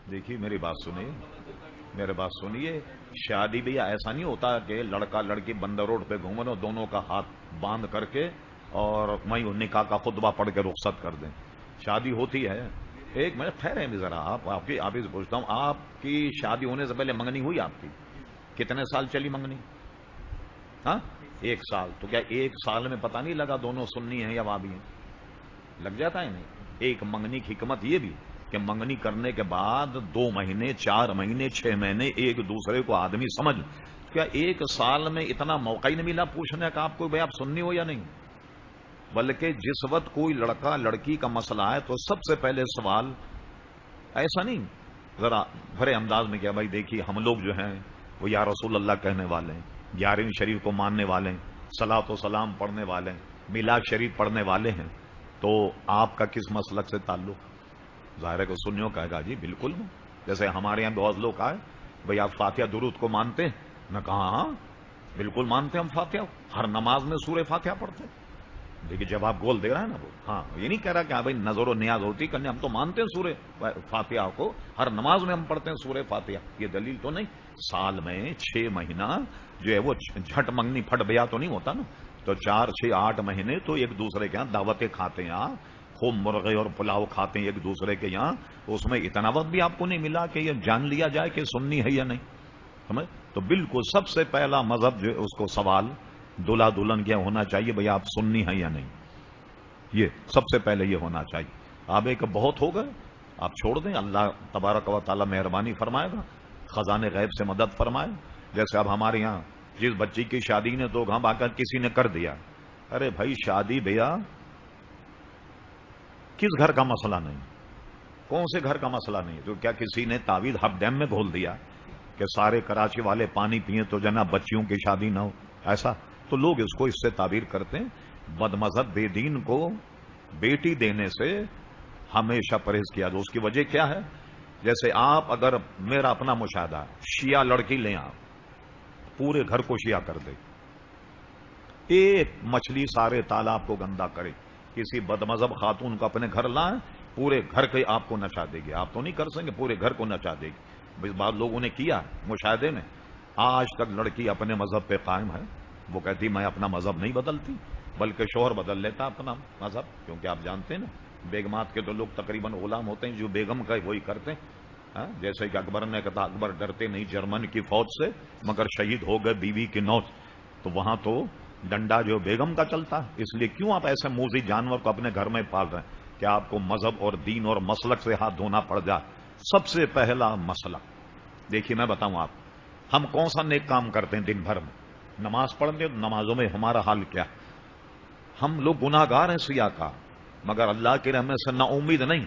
देखिए मेरे बात सुनिए। शादी भी ऐसा नहीं होता कि लड़का लड़की बंदर रोड पे घूम रहे हो, दोनों का हाथ बांध करके और वहीं निकाह का खुतबा पढ़ के रुखसत कर दें। शादी होती है। एक मिनट ठहरे भी जरा, आप ही से पूछता हूं, आपकी शादी होने से पहले मंगनी हुई आपकी? कितने साल चली मंगनी? हाँ, 1 साल। तो क्या 1 साल में पता नहीं लगा दोनों सुन्नी हैं या वाबी हैं? लग जाता है नहीं। एक मंगनी की हिकमत ये भी कि मंगनी करने के बाद 2 महीने, 4 महीने, 6 महीने एक दूसरे को आदमी समझ। क्या 1 साल में इतना मौका ही नहीं मिला पूछने का आपको भाई आप सुन्नी हो या नहीं? बल्कि जिस वक्त कोई लड़का लड़की का मसला है तो सबसे पहले सवाल ऐसा नहीं, जरा भरे अंदाज में, क्या भाई देखिए हम लोग जो हैं वो या रसूल अल्लाह कहने वाले हैं, 11वीं शरीफ को मानने वाले हैं, सलात व सलाम पढ़ने वाले हैं, मिलाद शरीफ पढ़ने वाले हैं, तो आपका किस मसलक से ताल्लुक? जाहिर है को सुन्नियों कहेगा जी बिल्कुल नहीं। जैसे हमारे यहां बहुत लोग आए, भाई आप फातिहा दुरूद को मानते हैं? मैं कहा हाँ बिल्कुल मानते हैं हम फातिहा, हर नमाज में सूरह फातिहा पढ़ते हैं। देखिए जवाब गोल दे रहा है ना वो। हाँ, ये नहीं कह रहा कि हाँ भाई नजर और नियाज होती करने, हम तो मानते हैं सूरह फातिहा को, हर नमाज में हम पढ़ते हैं सूरह फातिहा। ये दलील तो नहीं। साल में 6 महीना जो है वो झट मंगनी फट बया तो नहीं होता ना। तो 4, 6, 8 महीने तो एक दूसरे के यहाँ दावतें खाते हैं, यहाँ खूब मुर्गे और पुलाव खाते हैं एक दूसरे के यहाँ। उसमें इतना वक्त भी आपको नहीं मिला कि ये जान लिया जाए कि सुन्नी है या नहीं। समझ? तो बिल्कुल सबसे पहला मजहब जो है उसको सवाल दूल्हा दुल्हन क्या होना चाहिए, भाई आप सुन्नी हैं या नहीं, ये सबसे पहले ये होना चाहिए। आप एक बहुत हो गए, आप छोड़ दें, अल्लाह तबारक व तआला मेहरबानी फरमाएगा, खजाने गैब से मदद फरमाए। जैसे अब हमारे यहाँ जिस बच्ची की शादी ने तो घाम आकर किसी ने कर दिया। अरे भाई शादी भैया किस घर का मसला नहीं, कौन से घर का मसला नहीं, तो क्या किसी ने तावीज हब डैम में घोल दिया कि सारे कराची वाले पानी पिए तो जना बच्चियों की शादी ना हो? ऐसा तो लोग इसको इससे ताबीर करते हैं। बदमजहब बेदीन को बेटी देने से हमेशा परहेज किया जाए। उसकी वजह क्या है? जैसे आप, अगर मेरा अपना मुशाहदा, शिया लड़की लें आप, पूरे घर को शिया कर दे, एक मछली सारे तालाब को गंदा करे, किसी बदमजहब खातून को अपने घर लाएं, पूरे घर के आपको नचा देगी। आप तो नहीं कर सकेंगे, पूरे घर को नचा देगी। इस बात लोगों ने किया मुशाहदे में। आज तक लड़की अपने मजहब पे कायम है। वो कहती मैं अपना मजहब नहीं बदलती, बल्कि शोहर बदल लेता अपना मजहब। क्योंकि आप जानते हैं ना, बेगमात के तो लोग तकरीबन गुलाम होते हैं, जो बेगम का वही करते हैं। जैसे कि अकबर ने कहा, अकबर डरते नहीं जर्मन की फौज से, मगर शहीद हो गए बीवी की नौज। तो वहां तो डंडा जो बेगम का चलता है। इसलिए क्यों आप ऐसे मूजी जानवर को अपने घर में पाल रहे हैं कि आपको मजहब और दीन और मसलक से हाथ धोना पड़ जाए? सबसे पहला मसला देखिए, मैं बताऊं आप, हम कौन सा नेक काम करते हैं दिन भर में? नमाज पढ़ते, नमाजों में हमारा हाल क्या? हम लोग गुनाहगार हैं सिया का, मगर अल्लाह की रहमत से ना उम्मीद नहीं।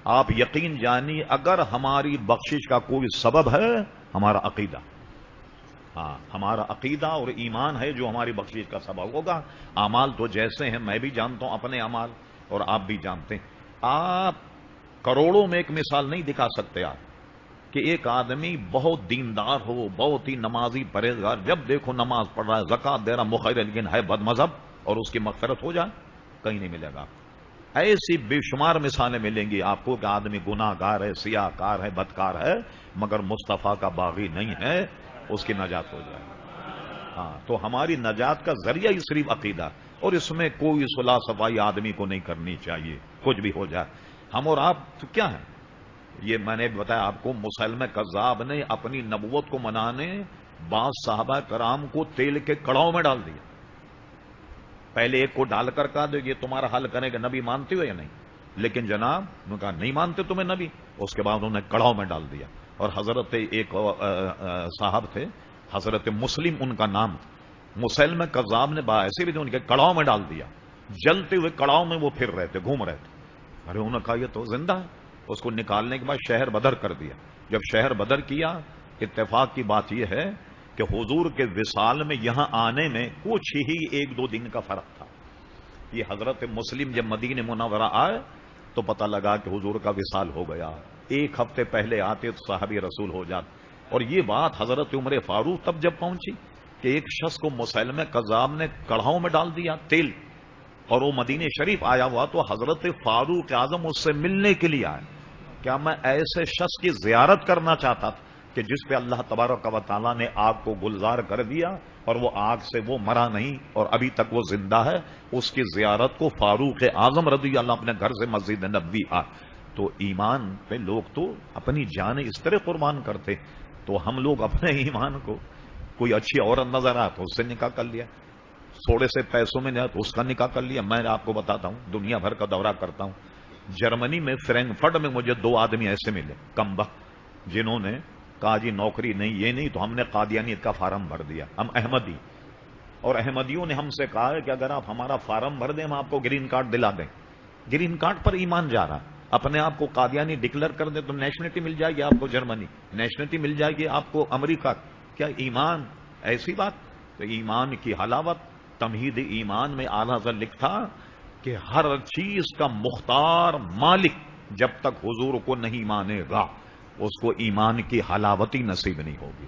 आप यकीन जानिए, अगर हमारी बख्शिश का कोई सबब है, हमारा अकीदा। हाँ, हमारा अकीदा और ईमान है जो हमारी बख्शिश का सबब होगा। अमाल तो जैसे हैं, मैं भी जानता हूं अपने अमाल, और आप भी जानते हैं। आप करोड़ों में एक मिसाल नहीं दिखा सकते आप कि एक आदमी बहुत दीनदार हो, बहुत ही नमाजी परहेजगार, जब देखो नमाज पढ़ रहा है, ज़कात दे रहा, मुखैर, लेकिन है बदमजहब, और उसकी मग़फ़िरत हो जाए? कहीं नहीं मिलेगा। ऐसी बेशुमार मिसालें मिलेंगी आपको कि आदमी गुनाहगार है, सियाकार है, बदकार है, मगर मुस्तफ़ा का बागी नहीं है, उसकी नजात हो जाए। हाँ, तो हमारी नजात का जरिया ही सिर्फ अकीदा, और इसमें कोई सुलह सफाई आदमी को नहीं करनी चाहिए, कुछ भी हो जाए। हम और आप तो क्या है, ये मैंने बताया आपको, मुसलमान कज़्ज़ाब ने अपनी नबुवत को मनाने बास साहबा कराम को तेल के कड़ाव में डाल दिया। पहले एक को डालकर कहा दो ये तुम्हारा हल करेगा, नबी मानते हो या नहीं? लेकिन जनाब उन्होंने कहा नहीं मानते तुम्हें नबी। उसके बाद उन्होंने कड़ाव में डाल दिया। और हजरत एक साहब थे, हजरत मुस्लिम उनका नाम, मुसलमान कज़्ज़ाब ने ऐसे भी उनके कड़ाव में डाल दिया। जलते हुए कड़ाव में वो फिर रहे थे, घूम रहे थे। अरे उन्होंने कहा ये तो जिंदा है। उसको निकालने के बाद शहर बदर कर दिया। जब शहर बदर किया, इत्तेफाक की बात यह है कि हुजूर के विसाल में यहां आने में कुछ ही 1-2 दिन का फर्क था। ये हजरत मुस्लिम जब मदीने मुनव्वरा आए तो पता लगा कि हुजूर का विसाल हो गया। 1 हफ्ते पहले आते तो साहबी रसूल हो जाते। और ये बात हजरत उमर फारूक तब जब पहुंची कि एक शख्स को मुसलमान कज़्ज़ाब ने कड़ाहों में डाल दिया तेल, और वो मदीने शरीफ आया हुआ, तो हजरत फारूक आजम उससे मिलने के लिए आए کیا میں ایسے شخص کی زیارت کرنا چاہتا تھا کہ جس پہ اللہ تبارک و تعالیٰ نے آگ کو گلزار کر دیا اور وہ آگ سے وہ مرا نہیں اور ابھی تک وہ زندہ ہے، اس کی زیارت کو فاروق اعظم رضی اللہ اپنے گھر سے مسجد نبوی آ تو ایمان پہ لوگ تو اپنی جانیں اس طرح قربان کرتے، تو ہم لوگ اپنے ایمان کو کوئی اچھی عورت نظر آ تو اس سے نکاح کر لیا، تھوڑے سے پیسوں میں نہیں تو اس کا نکاح کر لیا۔ میں آپ کو بتاتا ہوں، دنیا بھر کا دورہ کرتا ہوں، جرمنی میں فرینکفرٹ میں مجھے 2 آدمی ایسے ملے کم وقت، جنہوں نے کہا جی نوکری نہیں، یہ نہیں، تو ہم نے قادیانیت کا فارم بھر دیا، ہم احمدی، اور احمدیوں نے ہم سے کہا ہے کہ اگر آپ ہمارا فارم بھر دیں ہم آپ کو گرین کارڈ دلا دیں۔ گرین کارڈ پر ایمان جا رہا، اپنے آپ کو قادیانی ڈکلیئر کر دیں تو نیشنلٹی مل جائے گی آپ کو جرمنی، نیشنلٹی مل جائے گی آپ کو امریکہ۔ کیا ایمان ایسی بات؟ تو ایمان کی حلاوت، تمہید ایمان میں اعلیٰ حضرت لکھا کہ ہر چیز کا مختار مالک جب تک حضور کو نہیں مانے گا اس کو ایمان کی حلاوتی نصیب نہیں ہوگی۔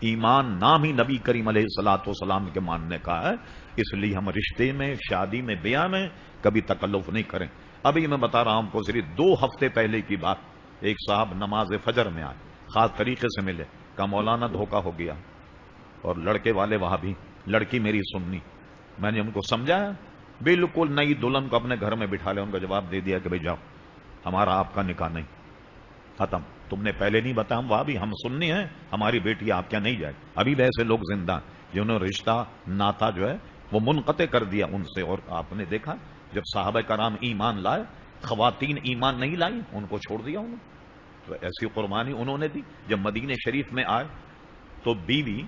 ایمان نام ہی نبی کریم علیہ الصلوۃ والسلام کے ماننے کا ہے، اس لیے ہم رشتے میں، شادی میں، بیاہ میں کبھی تکلف نہیں کریں۔ ابھی میں بتا رہا ہوں آپ کو، صرف 2 ہفتے پہلے کی بات، ایک صاحب نماز فجر میں آئے، خاص طریقے سے ملے، کہا مولانا دھوکہ ہو گیا، اور لڑکے والے وہاں بھی، لڑکی میری سننی۔ میں نے ان کو سمجھایا، بالکل نئی دلہن کو اپنے گھر میں بٹھا لے، ان کا جواب دے دیا کہ بھائی جاؤ، ہمارا آپ کا نکاح نہیں، ختم، تم نے پہلے نہیں بتایا، ہم وہاں بھی ہم سننی ہیں، ہماری بیٹی آپ کیا نہیں جائے۔ ابھی بھی ایسے لوگ زندہ ہیں جنہوں نے رشتہ ناتا جو ہے وہ منقطع کر دیا ان سے، اور آپ نے دیکھا جب صحابہ کرام ایمان لائے، خواتین ایمان نہیں لائیں، ان کو چھوڑ دیا انہوں نے، تو ایسی قربانی انہوں نے دی۔ جب مدینہ شریف میں آئے تو بیوی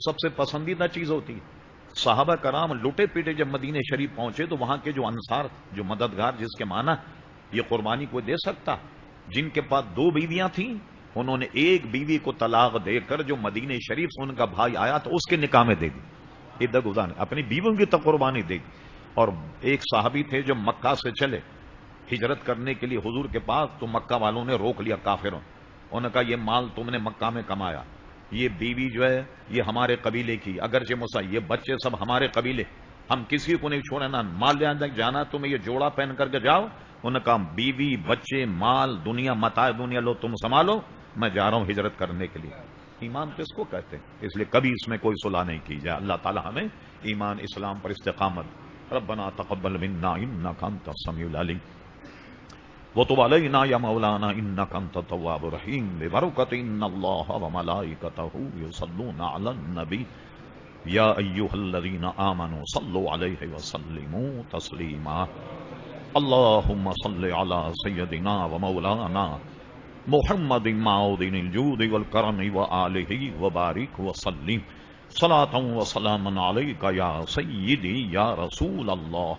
سب سے پسندیدہ چیز ہوتی ہے۔ صحابہ کرام لٹے پیٹے جب مدینہ شریف پہنچے تو وہاں کے جو انصار، جو مددگار، جس کے معنی یہ قربانی کوئی دے سکتا، جن کے پاس 2 بیویاں تھیں، انہوں نے ایک بیوی کو طلاق دے کر جو مدینہ شریف سے ان کا بھائی آیا تو اس کے نکاح میں دے دی، ادھر گزار اپنی بیویوں کی تک قربانی دے دی۔ اور ایک صحابی تھے جو مکہ سے چلے ہجرت کرنے کے لیے حضور کے پاس، تو مکہ والوں نے روک لیا، کافروں، انہوں نے کہا یہ مال تم نے مکہ میں کمایا، یہ بیوی جو ہے یہ ہمارے قبیلے کی، اگرچہ یہ بچے سب ہمارے قبیلے، ہم کسی کو نہیں چھوڑنا، مال لے جانا تمہیں یہ جوڑا پہن کر کے جاؤ۔ انہوں نے کہا بیوی، بچے، مال، دنیا، متاع دنیا لو تم سنبھالو، میں جا رہا ہوں ہجرت کرنے کے لیے۔ ایمان کس کو کہتے ہیں؟ اس لیے کبھی اس میں کوئی صلح نہیں کی جائے۔ اللہ تعالی ہمیں ایمان اسلام پر استقامت، ربنا تقبل منا انک انت السمیع العلیم وتب علینا یا مولانا انک انت التواب الرحیم ببرکۃ ان اللہ وملائکتہ یصلون علی النبی یا ایھا الذین آمنوا صلوا علیہ وسلموا تسلیما اللہم صل علی سیدنا ومولانا محمد معدن الجود والکرم وآلہ وبارک وسلم صلاۃ وسلاما علیک یا سیدی یا رسول اللہ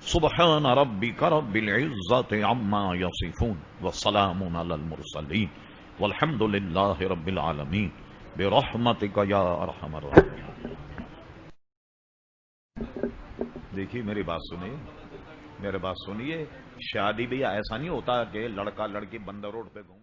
سبحان ربک رب العزۃ عما یصفون وسلام علی المرسلین والحمد للہ رب العالمین برحمتک یا ارحم الراحمین۔ دیکھیے میری بات سنیے، میرے بات سنیے، شادی بھی ایسا نہیں ہوتا کہ لڑکا لڑکی بندر روڈ پہ گھوم